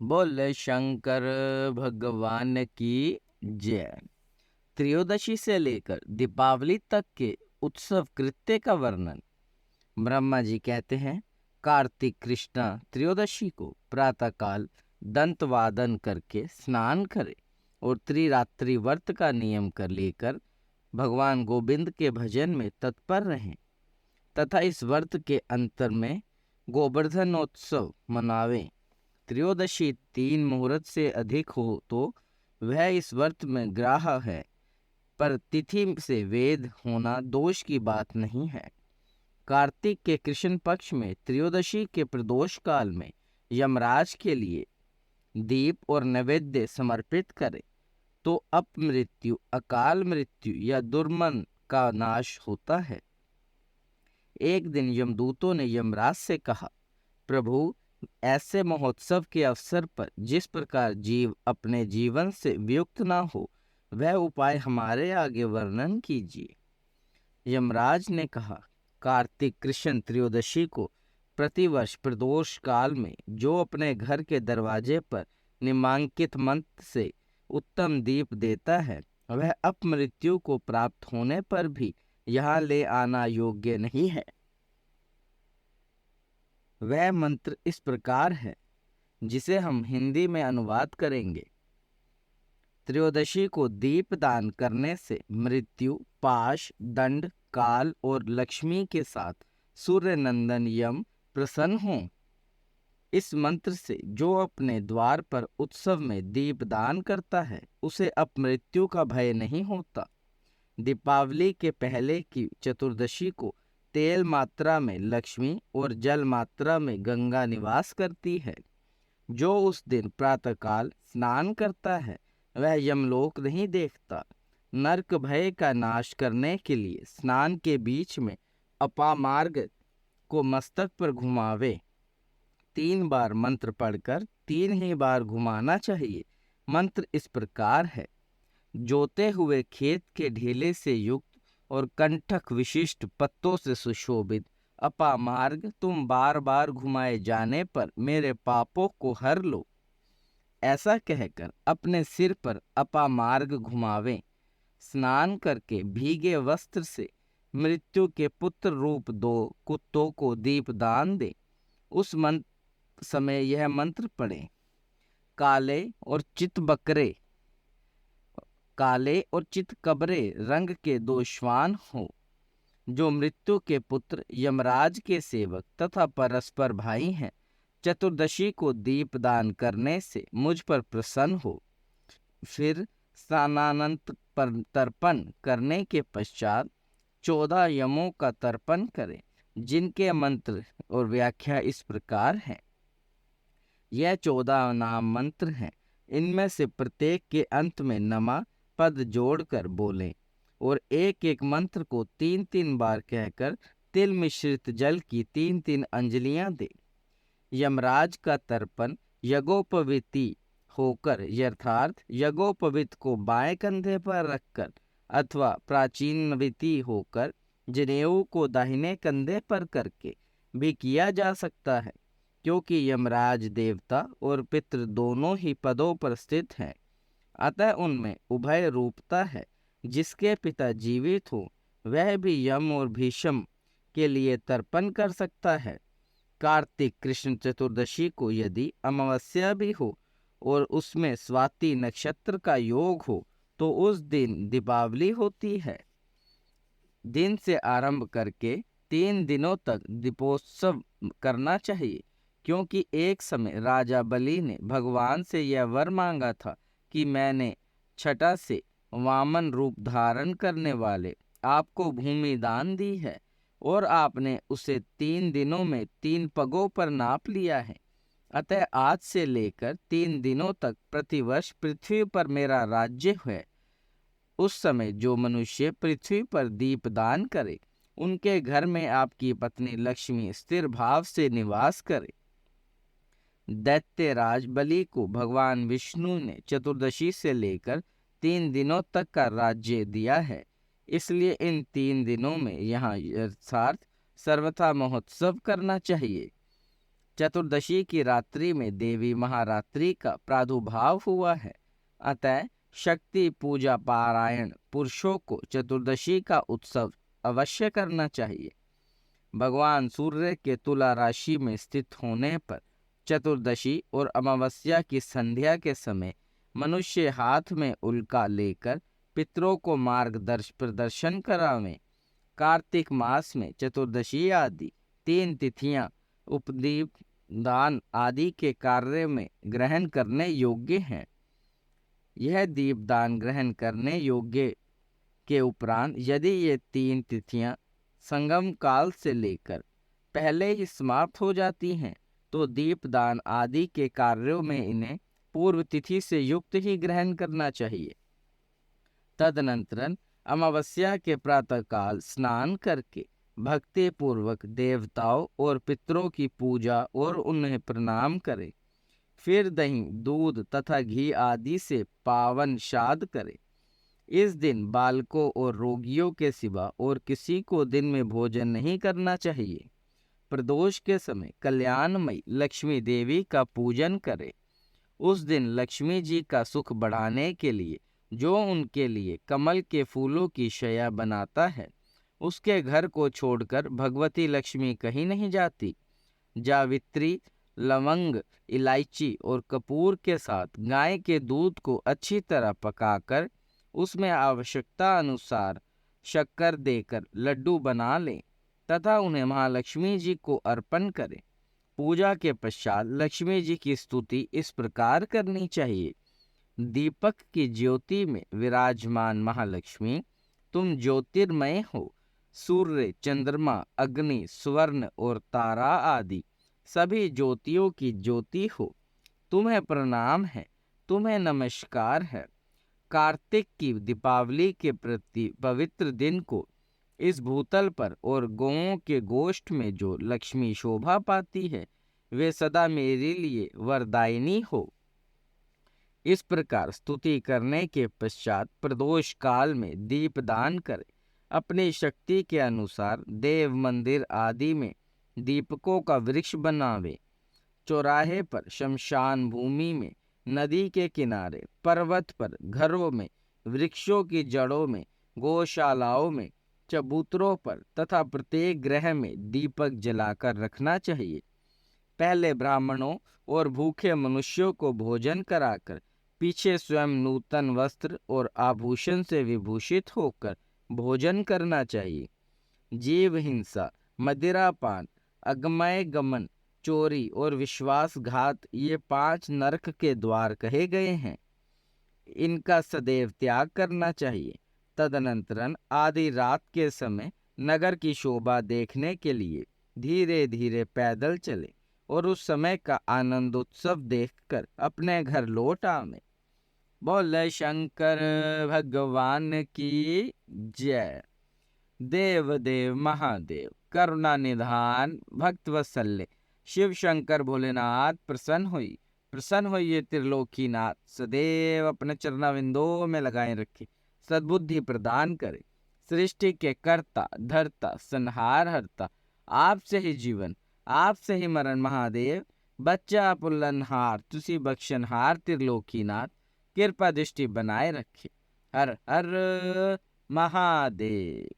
बोले शंकर भगवान की जय। त्रयोदशी से लेकर दीपावली तक के उत्सव कृत्य का वर्णन। ब्रह्मा जी कहते हैं, कार्तिक कृष्णा त्रयोदशी को प्रातःकाल दंत वादन करके स्नान करे और त्रिरात्रि व्रत का नियम कर लेकर भगवान गोविंद के भजन में तत्पर रहें तथा इस व्रत के अंतर में गोवर्धनोत्सव मनावें। त्रयोदशी 3 मुहूर्त से अधिक हो तो वह इस व्रत में ग्राह्य है, पर तिथि से वेद होना दोष की बात नहीं है। कार्तिक के कृष्ण पक्ष में त्रयोदशी के प्रदोष काल में यमराज के लिए दीप और नैवेद्य समर्पित करे तो अपमृत्यु, अकाल मृत्यु या दुर्मन का नाश होता है। एक दिन यमदूतों ने यमराज से कहा, प्रभु, ऐसे महोत्सव के अवसर पर जिस प्रकार जीव अपने जीवन से वियुक्त ना हो, वह उपाय हमारे आगे वर्णन कीजिए। यमराज ने कहा, कार्तिक कृष्ण त्रयोदशी को प्रतिवर्ष प्रदोष काल में जो अपने घर के दरवाजे पर निम्नांकित मंत्र से उत्तम दीप देता है, वह अपमृत्यु को प्राप्त होने पर भी यहाँ ले आना योग्य नहीं है। वह मंत्र इस प्रकार है, जिसे हम हिंदी में अनुवाद करेंगे। त्रयोदशी को दीप दान करने से मृत्यु, पाश, दंड, काल और लक्ष्मी के साथ सूर्य नंदन यम प्रसन्न हों। इस मंत्र से जो अपने द्वार पर उत्सव में दीप दान करता है, उसे अपमृत्यु का भय नहीं होता। दीपावली के पहले की चतुर्दशी को तेल मात्रा में लक्ष्मी और जल मात्रा में गंगा निवास करती है। जो उस दिन प्रातःकाल स्नान करता है, वह यमलोक नहीं देखता। नरक भय का नाश करने के लिए स्नान के बीच में अपामार्ग को मस्तक पर घुमावे। 3 बार मंत्र पढ़कर 3 ही बार घुमाना चाहिए। मंत्र इस प्रकार है, जोते हुए खेत के ढेले से युक्त और कंठक विशिष्ट पत्तों से सुशोभित अपामार्ग तुम बार बार घुमाए जाने पर मेरे पापों को हर लो। ऐसा कहकर अपने सिर पर अपामार्ग घुमावें। स्नान करके भीगे वस्त्र से मृत्यु के पुत्र रूप 2 कुत्तों को दीप दान दे। उस समय यह मंत्र पढ़ें, काले और चित कबरे रंग के 2 श्वान हो, जो मृत्यु के पुत्र यमराज के सेवक तथा परस्पर भाई हैं। चतुर्दशी को दीप दान करने से मुझ पर प्रसन्न हो। फिर स्नानानंत पर तर्पण करने के पश्चात 14 यमों का तर्पण करें, जिनके मंत्र और व्याख्या इस प्रकार है। यह 14 नाम मंत्र हैं। इनमें से प्रत्येक के अंत में नमा पद जोड़कर बोलें और एक एक मंत्र को 3-3 बार कहकर तिल मिश्रित जल की 3-3 अंजलियां दे। यमराज का तर्पण यज्ञोपवीति होकर, यथार्थ यज्ञोपवीत को बाएं कंधे पर रखकर अथवा प्राचीनविति होकर जनेऊ को दाहिने कंधे पर करके भी किया जा सकता है, क्योंकि यमराज देवता और पितृ दोनों ही पदों पर स्थित हैं। अतः उनमें उभय रूपता है। जिसके पिता जीवित हो, वह भी यम और भीषम के लिए तर्पण कर सकता है। कार्तिक कृष्ण चतुर्दशी को यदि अमावस्या भी हो और उसमें स्वाति नक्षत्र का योग हो, तो उस दिन दीपावली होती है। दिन से आरंभ करके 3 दिनों तक दीपोत्सव करना चाहिए, क्योंकि एक समय राजा बलि ने भगवान से यह वर मांगा था कि मैंने छटा से वामन रूप धारण करने वाले आपको भूमि दान दी है और आपने उसे 3 दिनों में 3 पगों पर नाप लिया है। अतः आज से लेकर 3 दिनों तक प्रतिवर्ष पृथ्वी पर मेरा राज्य है। उस समय जो मनुष्य पृथ्वी पर दीप दान करे, उनके घर में आपकी पत्नी लक्ष्मी स्थिर भाव से निवास करे। दैत्यराज बलि को भगवान विष्णु ने चतुर्दशी से लेकर 3 दिनों तक का राज्य दिया है। इसलिए इन 3 दिनों में यहाँ यथार्थ सर्वथा महोत्सव करना चाहिए। चतुर्दशी की रात्रि में देवी महारात्रि का प्रादुर्भाव हुआ है। अतः शक्ति पूजा पारायण पुरुषों को चतुर्दशी का उत्सव अवश्य करना चाहिए। भगवान सूर्य के तुला राशि में स्थित होने पर चतुर्दशी और अमावस्या की संध्या के समय मनुष्य हाथ में उल्का लेकर पितरों को मार्गदर्शन प्रदर्शन करावें। कार्तिक मास में चतुर्दशी आदि 3 तिथियां उपदीप दान आदि के कार्य में ग्रहण करने योग्य हैं। यह दीपदान ग्रहण करने योग्य के उपरांत यदि ये 3 तिथियां संगम काल से लेकर पहले ही समाप्त हो जाती हैं तो दीपदान आदि के कार्यों में इन्हें पूर्व तिथि से युक्त ही ग्रहण करना चाहिए। तदनंतर अमावस्या के प्रातःकाल स्नान करके भक्ति पूर्वक देवताओं और पितरों की पूजा और उन्हें प्रणाम करें। फिर दही दूध तथा घी आदि से पावन श्राद्ध करें। इस दिन बालकों और रोगियों के सिवा और किसी को दिन में भोजन नहीं करना चाहिए। प्रदोष के समय कल्याणमयी लक्ष्मी देवी का पूजन करें। उस दिन लक्ष्मी जी का सुख बढ़ाने के लिए जो उनके लिए कमल के फूलों की शैया बनाता है उसके घर को छोड़कर भगवती लक्ष्मी कहीं नहीं जाती। जावित्री लवंग इलायची और कपूर के साथ गाय के दूध को अच्छी तरह पकाकर उसमें आवश्यकता अनुसार शक्कर देकर लड्डू बना लें तथा उन्हें महालक्ष्मी जी को अर्पण करें। पूजा के पश्चात लक्ष्मी जी की स्तुति इस प्रकार करनी चाहिए। दीपक की ज्योति में विराजमान महालक्ष्मी, तुम ज्योतिर्मय हो। सूर्य, चंद्रमा, अग्नि, स्वर्ण और तारा आदि सभी ज्योतियों की ज्योति हो। तुम्हें प्रणाम है, तुम्हें नमस्कार है। कार्तिक की दीपावली के प्रति पवित्र दिन को इस भूतल पर और गौओं के गोष्ठ में जो लक्ष्मी शोभा पाती है वे सदा मेरे लिए वरदायिनी हो। इस प्रकार स्तुति करने के पश्चात प्रदोष काल में दीपदान करें। अपनी शक्ति के अनुसार देव मंदिर आदि में दीपकों का वृक्ष बनावे। चौराहे पर, शमशान भूमि में, नदी के किनारे, पर्वत पर, घरों में, वृक्षों की जड़ों में, गौशालाओं में, चबूतरों पर तथा प्रत्येक ग्रह में दीपक जलाकर रखना चाहिए। पहले ब्राह्मणों और भूखे मनुष्यों को भोजन कराकर पीछे स्वयं नूतन वस्त्र और आभूषण से विभूषित होकर भोजन करना चाहिए। जीव हिंसा, मदिरापान, अगमय गमन, चोरी और विश्वासघात ये 5 नरक के द्वार कहे गए हैं। इनका सदैव त्याग करना चाहिए। तदनंतरन आधी रात के समय नगर की शोभा देखने के लिए धीरे धीरे पैदल चले और उस समय का आनंद उत्सव देखकर अपने घर लौट आवे। बोले शंकर भगवान की जय। देव देव महादेव करुणा निधान भक्त वत्सल्य शिव शंकर भोलेनाथ प्रसन्न होइए त्रिलोकीनाथ। सदैव अपने चरणाविंदों में लगाए रखे, सद्बुद्धि प्रदान करे। सृष्टि के कर्ता धर्ता संहार हरता, आपसे ही जीवन आपसे ही मरण महादेव। बच्चा पुल्लनहार तुसी बख्शनहार त्रिलोकीनाथ, कृपा दृष्टि बनाए रखे। हर हर महादेव।